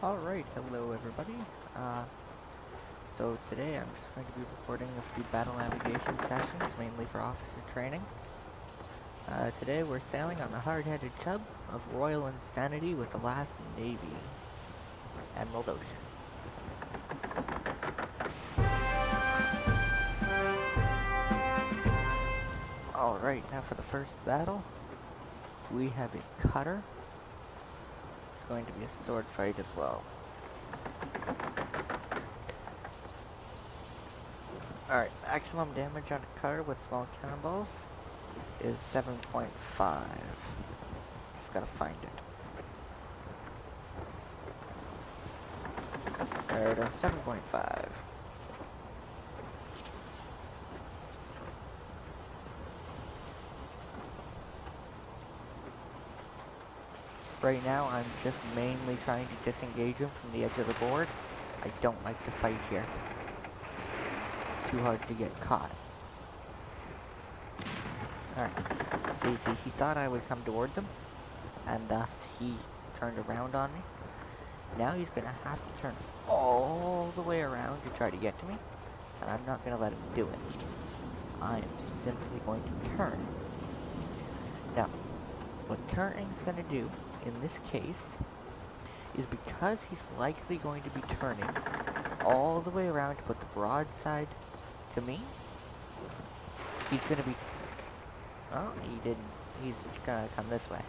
Alright, hello everybody. So today I'm just going to be recording a few battle navigation sessions, mainly for officer training. Today we're sailing on the hard-headed chub of Royal Insanity with the last Navy, Emerald Ocean. Alright, now for the first battle, we have a cutter. It's going to be a sword fight as well. Alright, maximum damage on a cutter with small cannonballs is 7.5. Just gotta find it. There it is, 7.5. Right now, I'm just mainly trying to disengage him from the edge of the board. I don't like to fight here. It's too hard to get caught. Alright, see, he thought I would come towards him, and thus he turned around on me. Now he's gonna have to turn all the way around to try to get to me, and I'm not gonna let him do it. I am simply going to turn. Now, what turning's gonna do in this case is, because he's likely going to be turning all the way around to put the broadside to me, he's gonna be... Oh, he didn't. He's gonna come this way.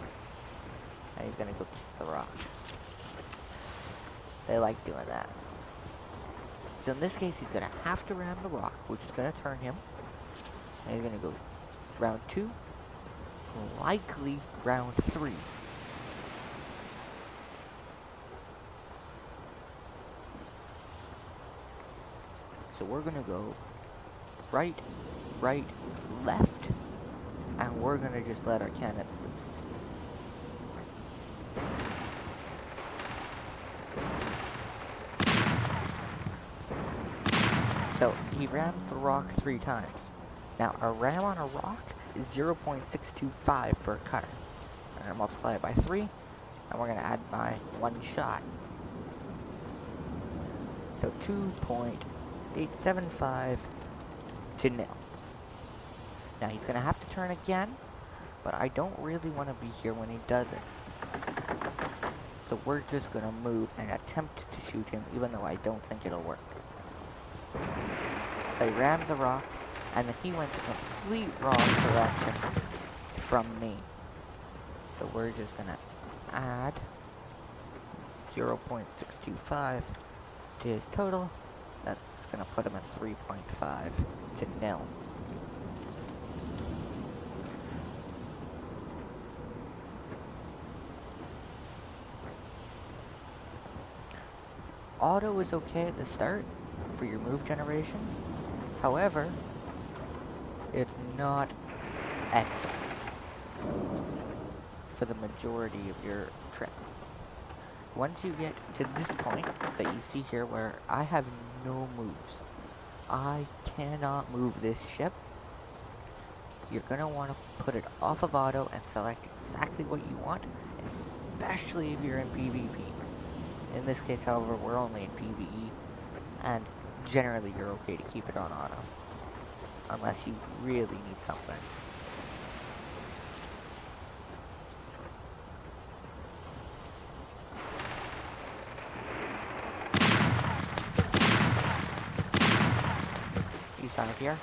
And he's gonna go kiss the rock. They like doing that. So in this case, he's gonna have to ram the rock, which is gonna turn him. And he's gonna go round 2, likely round 3. So we're gonna go right, left, and we're gonna just let our cannons loose. So he rammed the rock 3 times. Now a ram on a rock is 0.625 for a cutter. I'm gonna multiply it by 3, and we're gonna add my 1 shot. So 2.875 to nil. Now he's gonna have to turn again, but I don't really want to be here when he does it. So we're just gonna move and attempt to shoot him, even though I don't think it'll work. So I rammed the rock, and then he went the complete wrong direction from me. So we're just gonna add 0.625 to his total. That's gonna put him at 3.5 to nil. Auto is okay at the start for your move generation. However, it's not excellent for the majority of your trip. Once you get to this point that you see here where I have no moves, I cannot move this ship, you're going to want to put it off of auto and select exactly what you want, especially if you're in PvP. In this case, however, we're only in PvE, and generally you're okay to keep it on auto, unless you really need something. You saw here,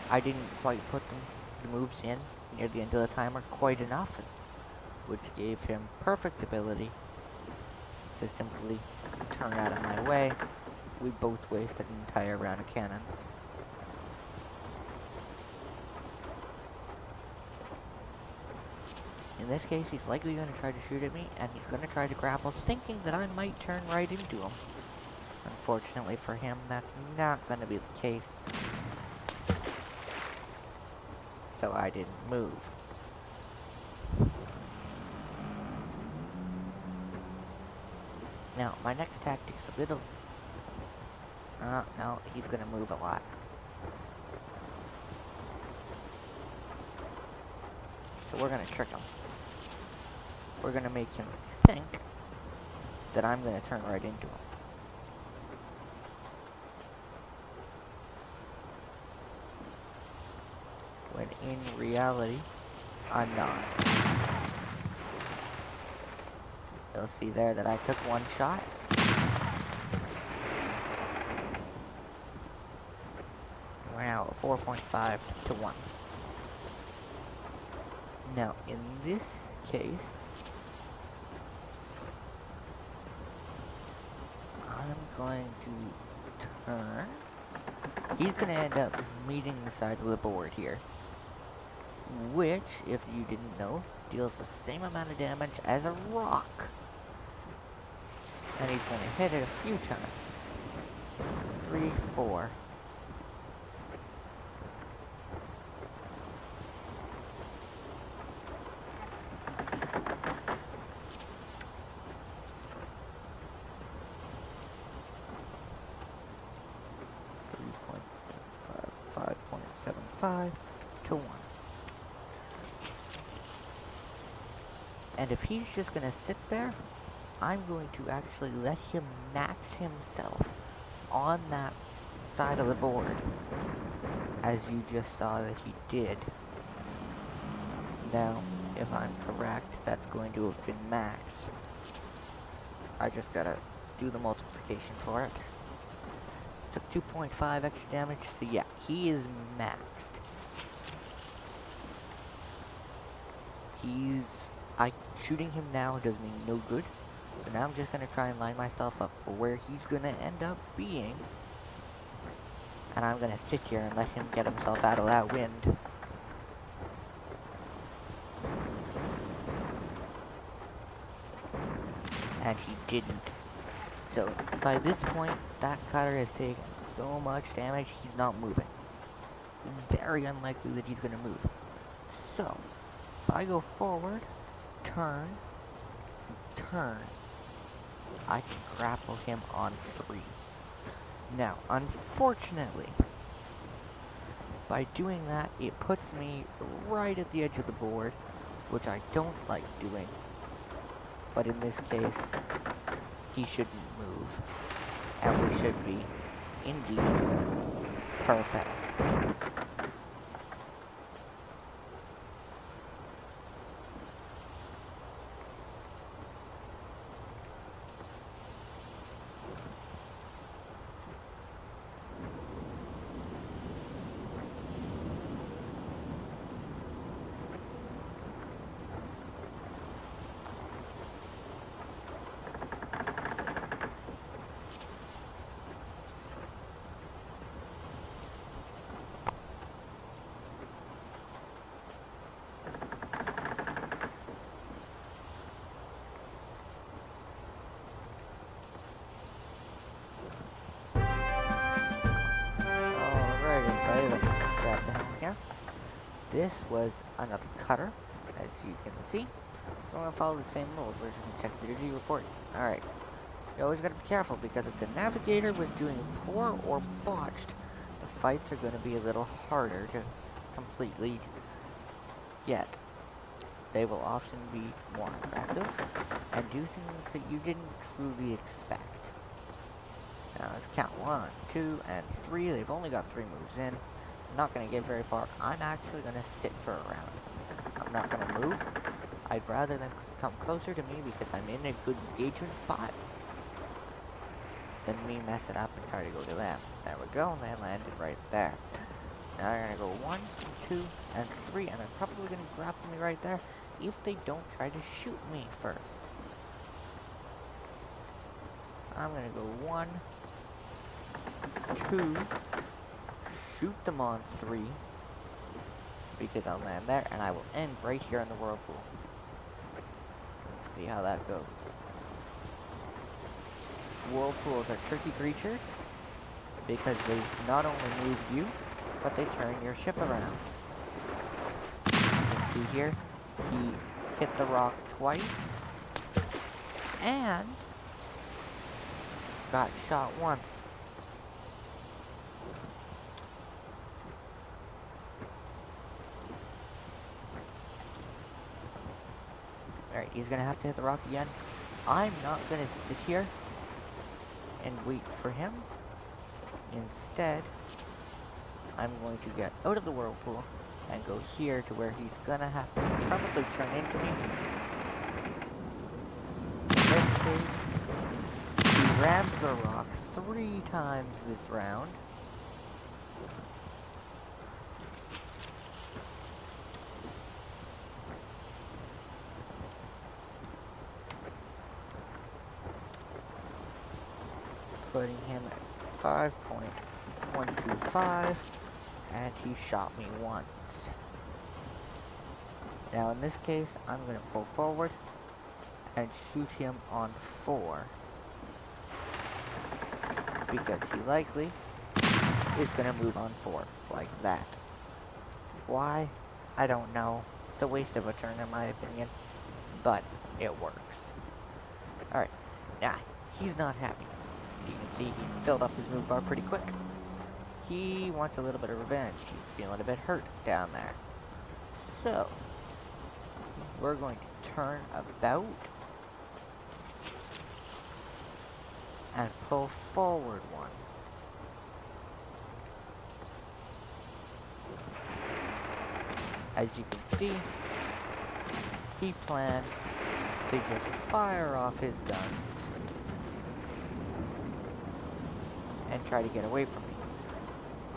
I didn't quite put the moves in near the end of the timer quite enough, which gave him perfect ability to simply turn out of my way. We both wasted an entire round of cannons. In this case, he's likely going to try to shoot at me, and he's going to try to grapple, thinking that I might turn right into him. Unfortunately for him, that's not going to be the case. So I didn't move. Now, my next tactic's a little... no, he's gonna move a lot. So we're gonna trick him. We're gonna make him think then I'm gonna turn right into him. When in reality, I'm not. You'll see there that I took one shot. We're now at 4.5 to 1. Now, in this case, I'm going to turn. He's going to end up meeting the side of the board here, which, if you didn't know, deals the same amount of damage as a rock. And he's going to hit it a few times. 3, 4. To 1. And if he's just gonna sit there, I'm going to actually let him max himself on that side of the board, as you just saw that he did. Now, if I'm correct, that's going to have been max. I just gotta do the multiplication for it. Took 2.5 extra damage, so yeah, he is maxed. Shooting him now does me no good. So now I'm just gonna try and line myself up for where he's gonna end up being. And I'm gonna sit here and let him get himself out of that wind. And he didn't. So by this point, that cutter has taken so much damage, he's not moving. Very unlikely that he's gonna move. So, if I go forward, turn, I can grapple him on 3. Now, unfortunately, by doing that, it puts me right at the edge of the board, which I don't like doing. But in this case, he shouldn't move, and we should be, indeed, perfect. This was another cutter, as you can see. So I'm going to follow the same rules. We're just going to check the duty report. Alright. You always got to be careful, because if the navigator was doing poor or botched, the fights are going to be a little harder to completely get. They will often be more aggressive, and do things that you didn't truly expect. Now let's count 1, 2, and 3. They've only got 3 moves in. I'm not going to get very far. I'm actually going to sit for a round. I'm not going to move. I'd rather them come closer to me because I'm in a good engagement spot than me mess it up and try to go to them. There we go, and they landed right there. Now they're going to go 1, 2, and 3, and they're probably going to grapple me right there if they don't try to shoot me first. I'm going to go 1, 2, shoot them on 3, because I'll land there, and I will end right here in the whirlpool. Let's see how that goes. Whirlpools are tricky creatures, because they not only move you, but they turn your ship around. You can see here, he hit the rock twice, and got shot once. Alright, he's gonna have to hit the rock again. I'm not gonna sit here and wait for him. Instead, I'm going to get out of the whirlpool and go here to where he's gonna have to probably turn into me. In this case, he rammed the rock 3 times this round. Putting him at 5.125, and he shot me once. Now in this case, I'm going to pull forward and shoot him on 4, because he likely is going to move on 4, like that. Why? I don't know. It's a waste of a turn in my opinion, but it works. Alright, now, he's not happy. You can see he filled up his move bar pretty quick. He wants a little bit of revenge. He's feeling a bit hurt down there. So, we're going to turn about and pull forward 1. As you can see, he planned to just fire off his guns and try to get away from me.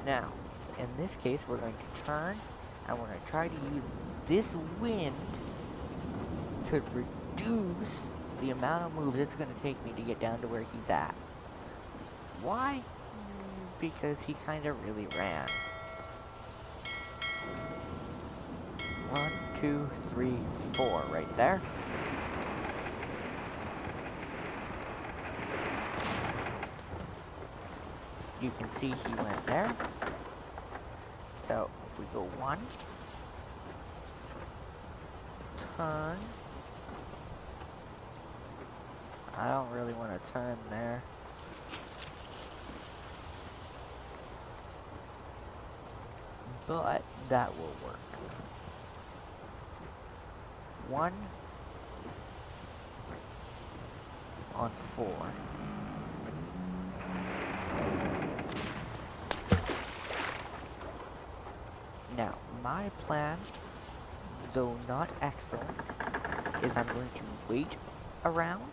Now, in this case, we're going to turn and we're going to try to use this wind to reduce the amount of moves it's going to take me to get down to where he's at. Why? Because he kind of really ran. 1, 2, 3, 4 right there. You can see he went there. So if we go 1, turn. I don't really want to turn there. But that will work. 1 on 4. Now, my plan, though not excellent, is I'm going to wait around,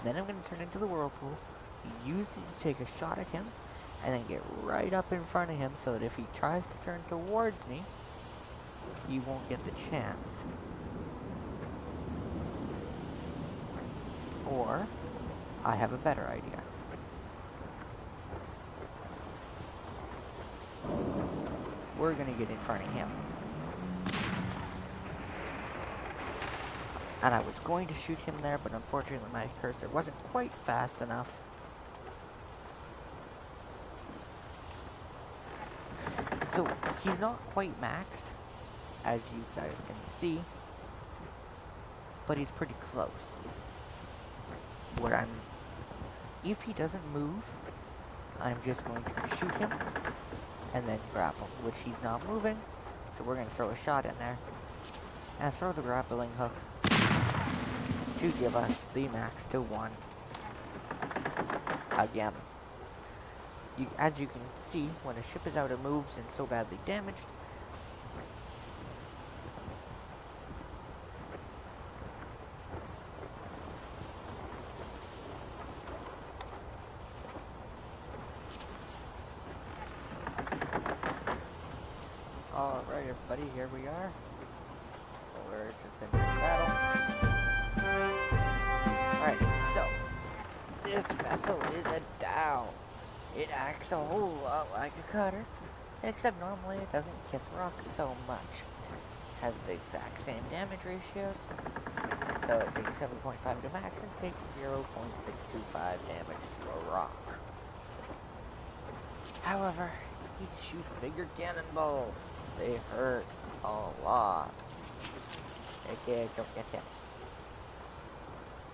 then I'm going to turn into the whirlpool, use it to take a shot at him, and then get right up in front of him so that if he tries to turn towards me, he won't get the chance. Or, I have a better idea. We're gonna get in front of him. And I was going to shoot him there, but unfortunately my cursor wasn't quite fast enough. So, he's not quite maxed, as you guys can see, but he's pretty close. If he doesn't move, I'm just going to shoot him and then grapple, which he's not moving, so we're going to throw a shot in there and throw the grappling hook to give us the max to 1 again. As you can see, when a ship is out of moves and so badly damaged, alright everybody, here we are. We're just in battle. Alright, so this vessel is a dhow. It acts a whole lot like a cutter, except normally it doesn't kiss rocks so much. It has the exact same damage ratios, and so it takes 7.5 to max and takes 0.625 damage to a rock. However, it shoots bigger cannonballs. They hurt a lot. Okay, don't get hit.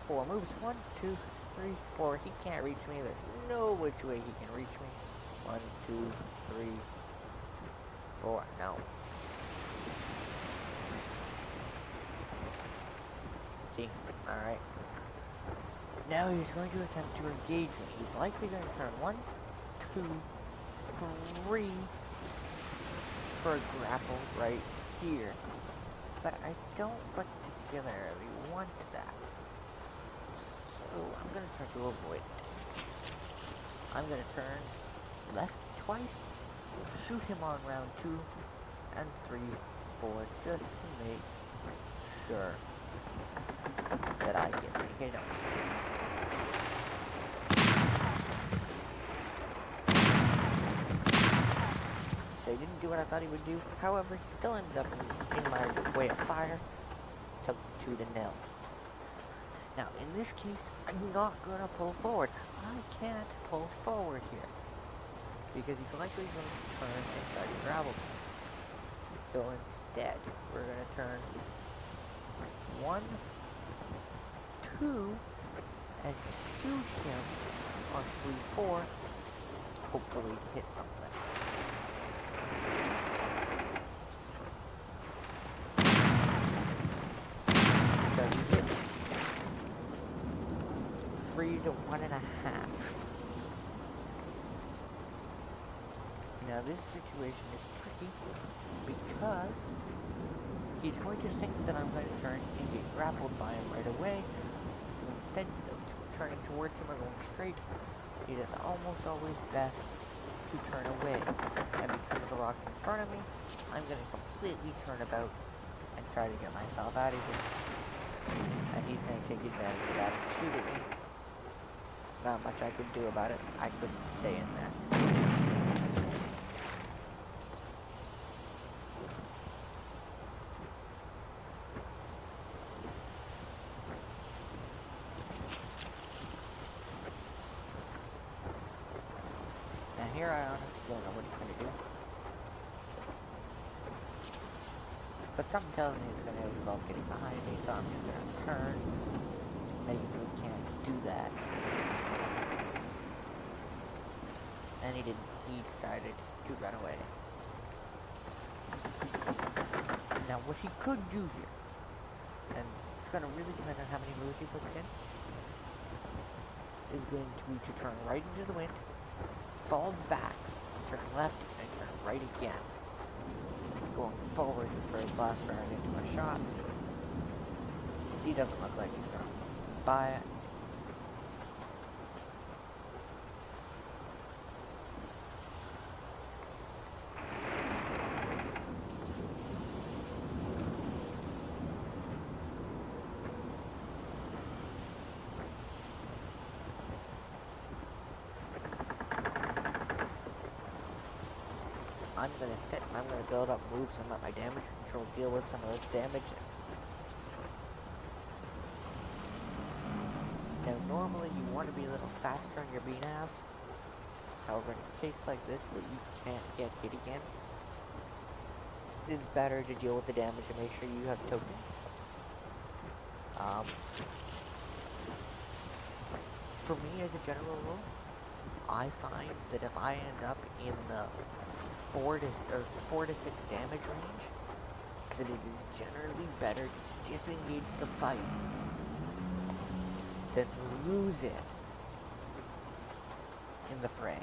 4 moves. 1, 2, 3, 4. He can't reach me. There's no which way he can reach me. 1, 2, 3, 4. No. See? Alright. Now he's going to attempt to engage me. He's likely going to turn 1, 2, 3 for a grapple right here. But I don't particularly want that. So I'm going to try to avoid it. I'm going to turn left twice, shoot him on round 2 and 3, 4, just to make sure that I get to hit him. So he didn't do what I thought he would do. However, he still ended up in my way of fire. Took 2-0. Now, in this case, I'm not going to pull forward. I can't pull forward here. Because he's likely going to turn and try to grapple me. So instead, we're going to turn 1, 2, and shoot him on 3, 4. Hopefully to hit something. So he hit me. 3 to 1.5. Now this situation is tricky because he's going to think that I'm going to turn and get grappled by him right away. So instead of turning towards him or going straight, it is almost always best to turn away. And because of the rocks in front of me, I'm going to completely turn about and try to get myself out of here. And he's going to take advantage of that and shoot at me. Not much I could do about it. I couldn't stay in there. Now here I honestly don't know what he's going to do. But something tells me it's going to involve getting behind me, so I'm just going to turn, make it so he can't do that. And he didn't. He decided to run away. Now what he could do here, and it's going to really depend on how many moves he puts in, is going to be to turn right into the wind, fall back, turn left, and turn right again. Going forward for his last round into a shot. He doesn't look like he's going to buy it. I'm going to sit and I'm going to build up moves and let my damage control deal with some of this damage. Now normally you want to be a little faster on your BNAV. However, in a case like this where you can't get hit again, it's better to deal with the damage and make sure you have tokens. For me as a general rule, I find that if I end up in the 4 to 6 damage range, that it is generally better to disengage the fight than lose it in the fray.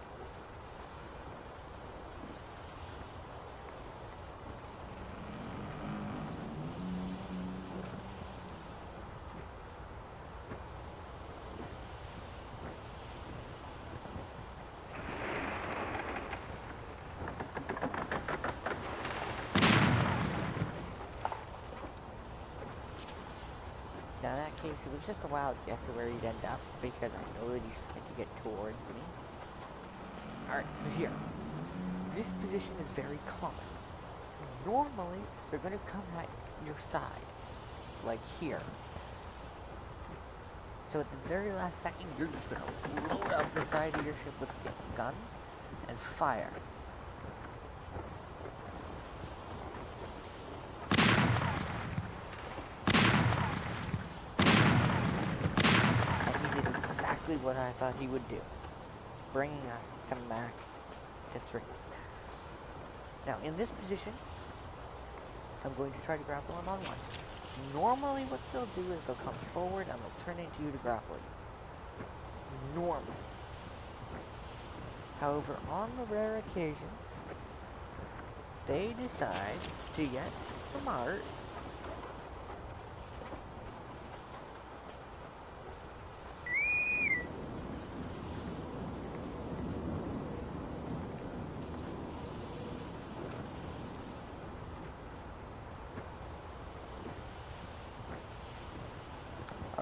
Now in that case, it was just a wild guess of where he'd end up, because I know that he's trying to get towards me. Alright, so here. This position is very common. Normally, they're going to come at your side, like here. So at the very last second, you're just going to load up the side of your ship with guns and fire. What I thought he would do, bringing us to max to 3. Now in this position, I'm going to try to grapple him on 1. Normally what they'll do is they'll come forward and they'll turn into you to grapple you. normal. However, on the rare occasion, they decide to get smart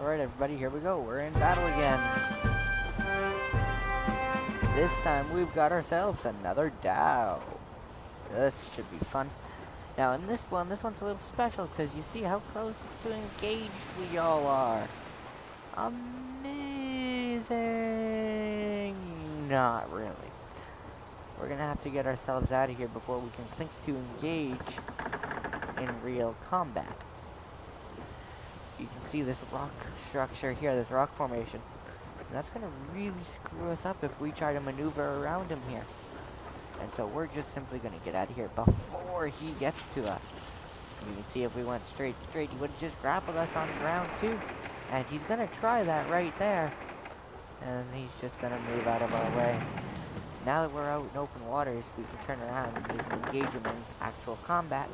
Alright everybody, here we go. We're in battle again. This time we've got ourselves another Dow. This should be fun. Now in this one's a little special because you see how close to engaged we all are. Amazing! Not really. We're gonna have to get ourselves out of here before we can think to engage in real combat. You can see this rock structure here, this rock formation. And that's going to really screw us up if we try to maneuver around him here. And so we're just simply going to get out of here before he gets to us. You can see if we went straight, he would have just grappled us on the ground too. And he's going to try that right there. And he's just going to move out of our way. Now that we're out in open waters, we can turn around and we can engage him in actual combat.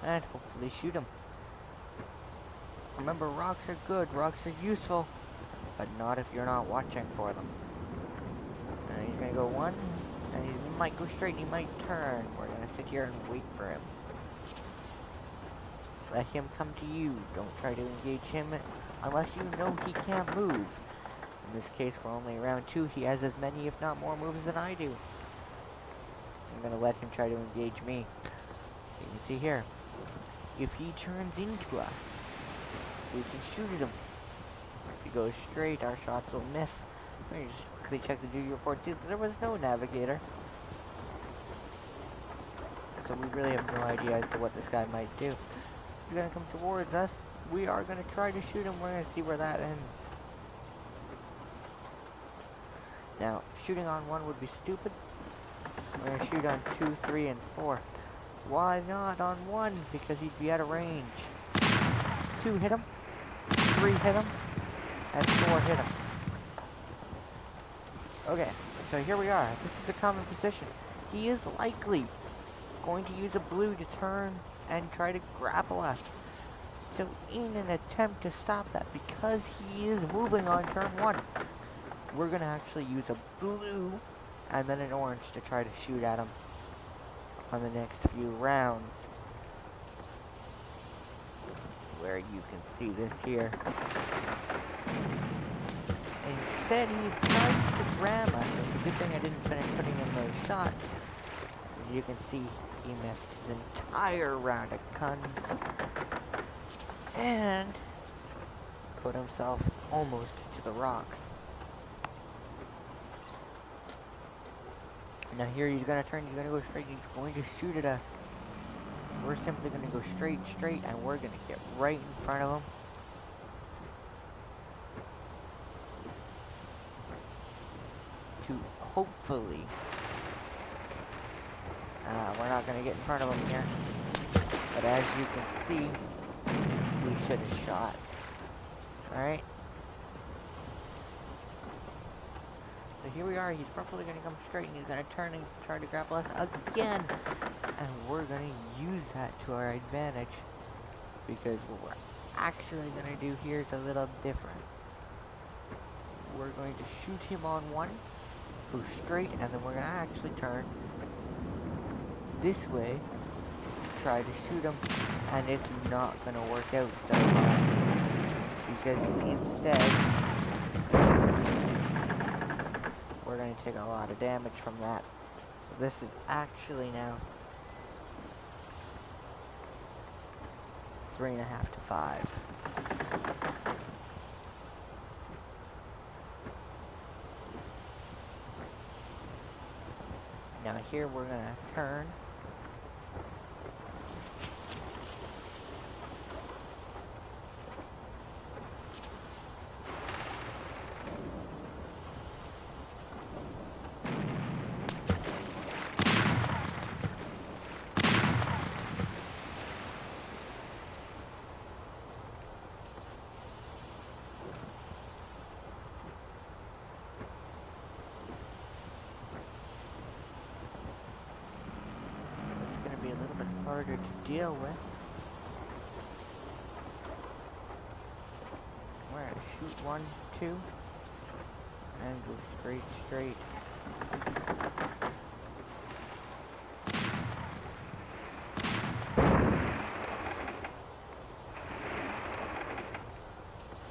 And hopefully shoot him. Remember, rocks are good, rocks are useful, but not if you're not watching for them. And he's gonna go one, and he might go straight, and he might turn. We're gonna sit here and wait for him. Let him come to you. Don't try to engage him unless you know he can't move. In this case, we're only around 2. He has as many, if not more, moves than I do. I'm gonna let him try to engage me. You can see here, if he turns into us, we can shoot at him. If he goes straight, our shots will miss. Let me just quickly check the duty report. See, there was no navigator. So we really have no idea as to what this guy might do. He's gonna come towards us. We are gonna try to shoot him. We're gonna see where that ends. Now, shooting on 1 would be stupid. We're gonna shoot on 2, 3, and 4. Why not on 1? Because he'd be out of range. 2 hit him. 3 hit him, and 4 hit him. Okay, so here we are. This is a common position. He is likely going to use a blue to turn and try to grapple us. So in an attempt to stop that, because he is moving on turn 1, we're going to actually use a blue and then an orange to try to shoot at him on the next few rounds. Where you can see this here. Instead, he tried to ram us. It's a good thing I didn't finish putting in those shots. As you can see, he missed his entire round of guns. And put himself almost to the rocks. Now here he's going to turn, he's going to go straight, he's going to shoot at us. We're simply going to go straight, and we're going to get right in front of him. To hopefully, we're not going to get in front of him here. But as you can see, we should have shot. Alright? So here we are, he's probably going to come straight, and he's going to turn and try to grapple us again. And we're going to use that to our advantage, because what we're actually going to do here is a little different. We're going to shoot him on 1, go straight, and then we're going to actually turn this way, try to shoot him, and it's not going to work out so hard, because instead, we're going to take a lot of damage from that. So this is actually now 3.5 to 5. Now here we're gonna turn. harder to deal with. We're gonna shoot 1, 2, and go straight.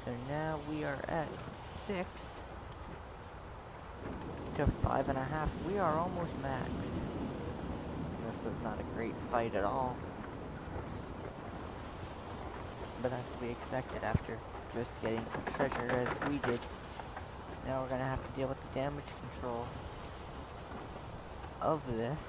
So now we are at 6 to 5.5. We are almost maxed. This was not a great fight at all. But that's to be expected after just getting treasure as we did. Now we're gonna have to deal with the damage control of this.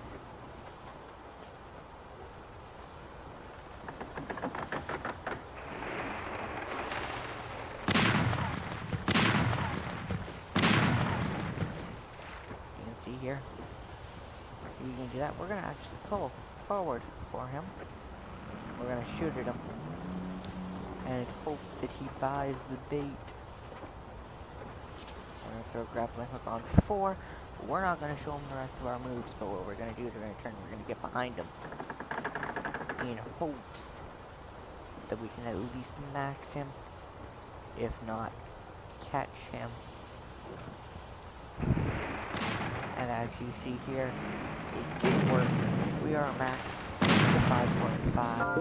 You can see here. We can do that. We're gonna actually pull forward for him. We're gonna shoot at him and hope that he buys the bait. We're gonna throw a grappling hook on 4. We're not gonna show him the rest of our moves, but what we're gonna do is we're gonna turn. We're gonna get behind him in hopes that we can at least max him, if not catch him. And as you see here, it did work. We are max to 5.5.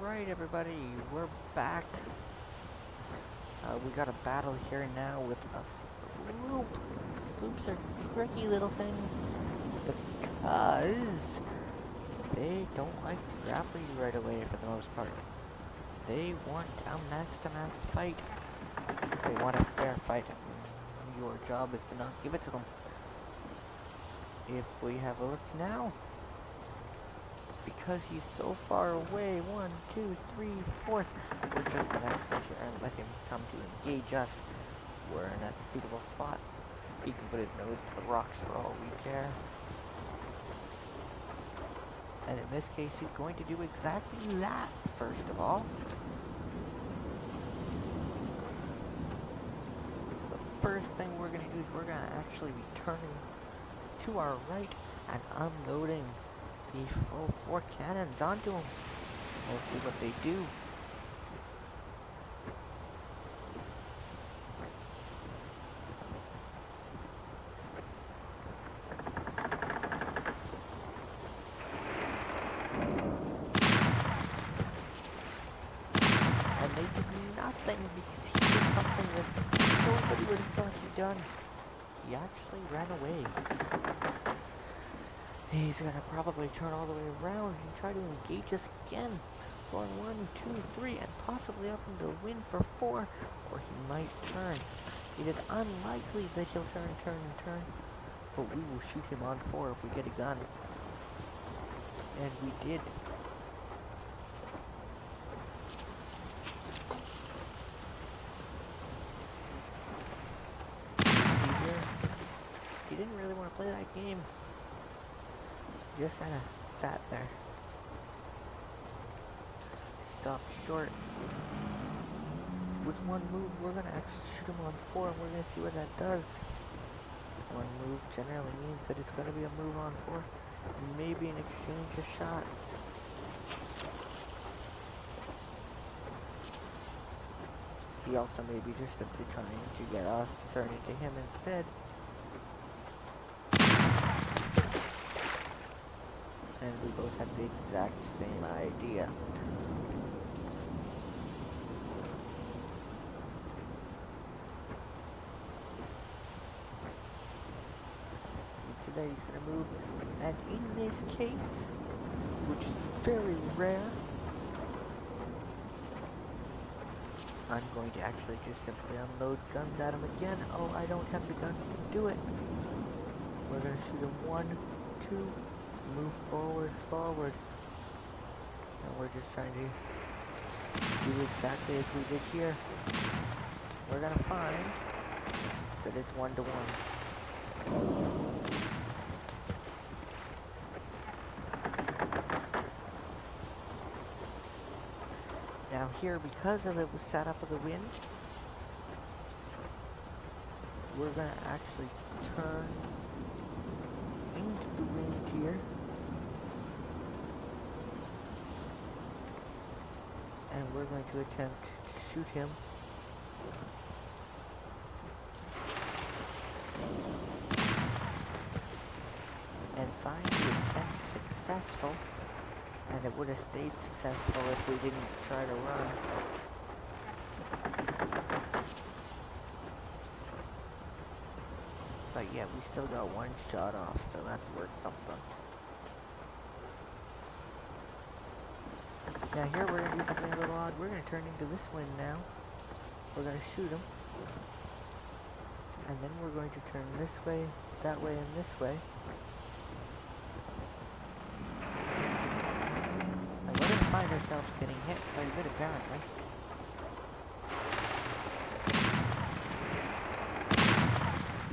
Alright everybody, we're back. We got a battle here now with a sloop. Sloops are tricky little things because they don't like to grapple you right away for the most part. They want a max-to-max fight. They want a fair fight. Your job is to not give it to them. If we have a look now, because he's so far away, 1, 2, 3, 4, we're just gonna sit here and let him come to engage us. We're in a suitable spot. He can put his nose to the rocks for all we care. And in this case, he's going to do exactly that, first of all. So the first thing we're going to do is we're going to actually be turning to our right and unloading the full 4 cannons onto him. We'll see what they do. And they did nothing because he did something that nobody would have thought he'd done. He actually ran away. He's gonna probably turn all the way around and try to engage us again. Going 1, 2, 3, and possibly up into the wind for 4, or he might turn. It is unlikely that he'll turn, but we will shoot him on 4 if we get a gun. And we did. See here? He didn't really want to play that game. Just kind of sat there. Stopped short. With 1 move, we're going to actually shoot him on 4, and we're going to see what that does. 1 move generally means that it's going to be a move on 4. Maybe an exchange of shots. He also may be just simply trying to get us to turn into him instead. And we both had the exact same idea. You can see that he's going to move, and in this case, which is very rare, I'm going to actually just simply unload guns at him again. Oh, I don't have the guns to do it. We're going to shoot him 1, 2, move forward, and we're just trying to do exactly as we did here. We're gonna find that it's 1 to 1. here, because of the setup of the wind, we're going to actually turn into the wind here. And we're going to attempt to shoot him. And find the attempt successful. And it would have stayed successful if we didn't try to run. But yeah, we still got one shot off, so that's worth something. Now here we're going to do something a little odd. We're going to turn into this wind now. We're going to shoot him. And then we're going to turn this way, that way, and this way. And we're going to find ourselves getting hit quite a bit apparently.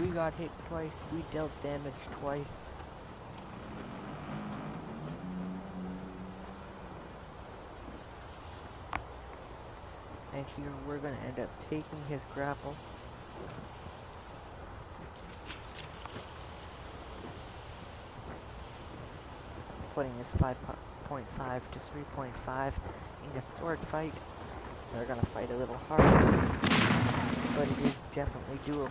We got hit twice, we dealt damage twice. And here we're going to end up taking his grapple. Putting his 5.5 to 3.5 in a sword fight. They're going to fight a little harder, but it is definitely doable.